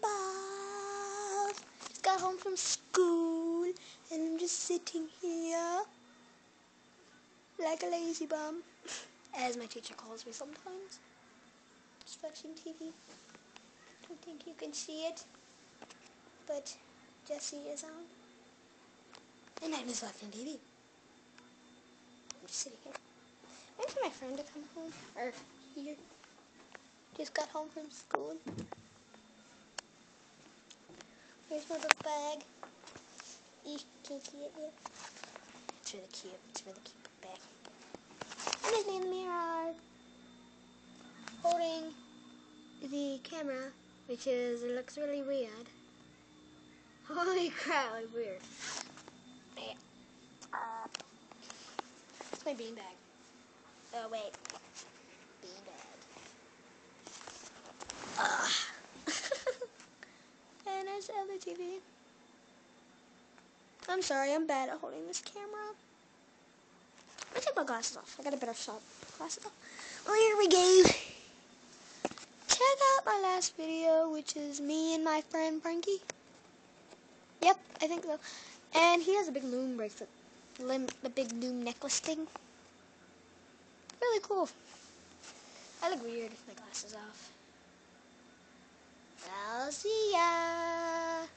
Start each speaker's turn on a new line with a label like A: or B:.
A: above. Just got home from school and I'm just sitting here like a lazy bum, as my teacher calls me sometimes. Just watching TV. Don't think you can see it, but Jesse is on. And I'm just watching TV. I'm just sitting here. Waiting for my friend to come home. Or here. Just got home from school. Here's my book bag. You can't see it yet. It's really cute. It's a really cute book bag. And there's me in the mirror. Holding the camera, which is, it looks really weird. Holy crap, like weird. Yeah. It's my beanbag. Oh, wait. Beanbag. And there's the other TV. I'm sorry, I'm bad at holding this camera. Let me take my glasses off. I got a better shot. Glasses off. Oh, here we go. Check out my last video, which is me and my friend Frankie. Yep, I think so. And he has a big loom bracelet. The big loom necklace thing. Really cool. I look weird with my glasses off. I'll see ya.